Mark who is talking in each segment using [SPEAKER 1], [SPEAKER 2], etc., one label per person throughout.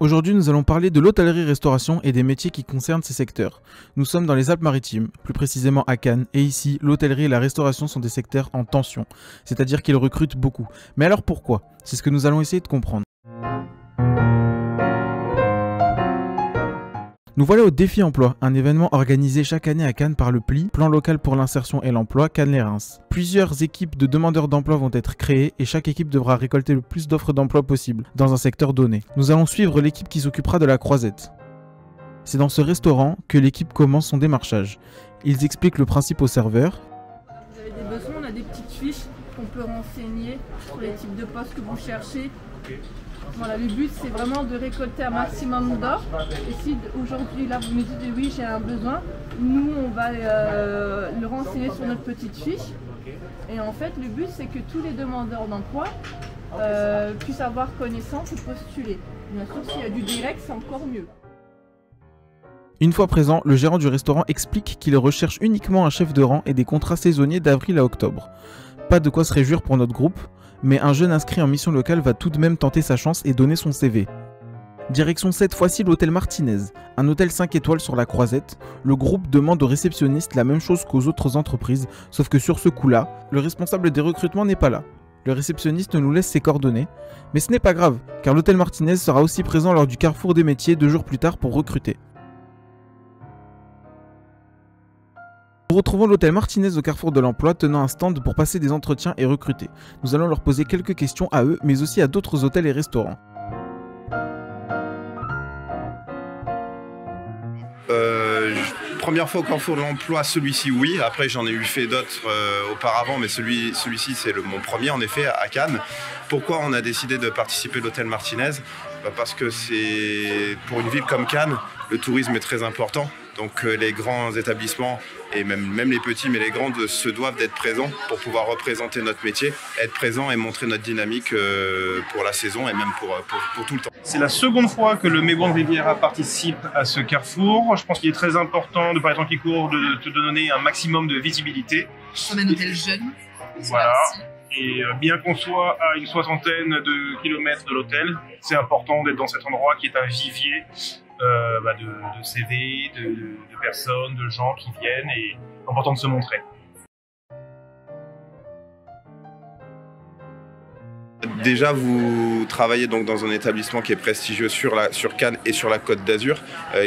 [SPEAKER 1] Aujourd'hui, nous allons parler de l'hôtellerie-restauration et des métiers qui concernent ces secteurs. Nous sommes dans les Alpes-Maritimes, plus précisément à Cannes, et ici, l'hôtellerie et la restauration sont des secteurs en tension, c'est-à-dire qu'ils recrutent beaucoup. Mais alors pourquoi? C'est ce que nous allons essayer de comprendre. Nous voilà au Défi Emploi, un événement organisé chaque année à Cannes par le PLI, Plan local pour l'insertion et l'emploi, Cannes-les-Reims. Plusieurs équipes de demandeurs d'emploi vont être créées et chaque équipe devra récolter le plus d'offres d'emploi possible dans un secteur donné. Nous allons suivre l'équipe qui s'occupera de la croisette. C'est dans ce restaurant que l'équipe commence son démarchage. Ils expliquent le principe aux serveurs.
[SPEAKER 2] Vous avez des besoins, on a des petites fiches qu'on peut renseigner sur les types de postes que vous cherchez. Voilà, le but c'est vraiment de récolter un maximum d'offres. Et si aujourd'hui là vous me dites oui j'ai un besoin, nous on va le renseigner sur notre petite fiche. Et en fait le but c'est que tous les demandeurs d'emploi puissent avoir connaissance et postuler. Bien sûr s'il y a du direct c'est encore mieux.
[SPEAKER 1] Une fois présent, le gérant du restaurant explique qu'il recherche uniquement un chef de rang et des contrats saisonniers d'avril à octobre. Pas de quoi se réjouir pour notre groupe, mais un jeune inscrit en mission locale va tout de même tenter sa chance et donner son CV. Direction cette fois-ci l'hôtel Martinez, un hôtel 5 étoiles sur la Croisette. Le groupe demande aux réceptionnistes la même chose qu'aux autres entreprises, sauf que sur ce coup-là, le responsable des recrutements n'est pas là. Le réceptionniste nous laisse ses coordonnées, mais ce n'est pas grave, car l'hôtel Martinez sera aussi présent lors du Carrefour des métiers 2 jours plus tard pour recruter. Nous retrouvons l'hôtel Martinez au Carrefour de l'Emploi tenant un stand pour passer des entretiens et recruter. Nous allons leur poser quelques questions à eux, mais aussi à d'autres hôtels et restaurants.
[SPEAKER 3] Première fois au Carrefour de l'Emploi, celui-ci oui, après j'en ai eu fait d'autres auparavant, mais celui-ci c'est mon premier en effet à Cannes. Pourquoi on a décidé de participer à l'hôtel Martinez? Parce que c'est pour une ville comme Cannes, le tourisme est très important. Donc les grands établissements, et même les petits, mais les grands, se doivent d'être présents pour pouvoir représenter notre métier, être présents et montrer notre dynamique pour la saison et même pour tout le temps.
[SPEAKER 4] C'est la seconde fois que le Maison de Riviera participe à ce carrefour. Je pense qu'il est très important, de par les temps qui courent, de te donner un maximum de visibilité.
[SPEAKER 5] On a un hôtel jeune.
[SPEAKER 4] Voilà. Et bien qu'on soit à une 60aine de kilomètres de l'hôtel, c'est important d'être dans cet endroit qui est un vivier de CV, de personnes, de gens qui viennent, et c'est important de se montrer.
[SPEAKER 3] Déjà, vous travaillez donc dans un établissement qui est prestigieux sur Cannes et sur la Côte d'Azur,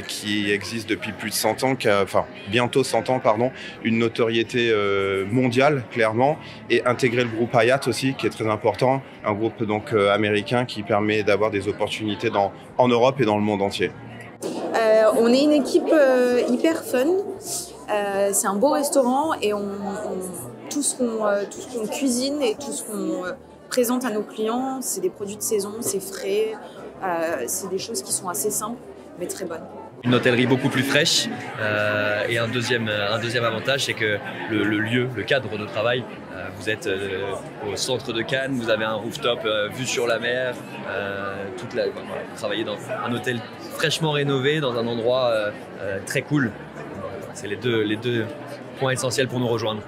[SPEAKER 3] qui existe depuis plus de 100 ans, bientôt 100 ans, pardon, une notoriété mondiale, clairement, et intégrer le groupe Hyatt aussi, qui est très important, un groupe donc américain qui permet d'avoir des opportunités en Europe et dans le monde entier.
[SPEAKER 5] On est une équipe hyper fun. C'est un beau restaurant et tout ce qu'on cuisine et tout ce qu'on présente à nos clients, c'est des produits de saison, c'est frais, c'est des choses qui sont assez simples mais très bonnes.
[SPEAKER 6] Une hôtellerie beaucoup plus fraîche et un deuxième avantage, c'est que le cadre de travail, vous êtes au centre de Cannes, vous avez un rooftop vue sur la mer, vous travaillez dans un hôtel fraîchement rénové, dans un endroit très cool. C'est les deux points essentiels pour nous rejoindre.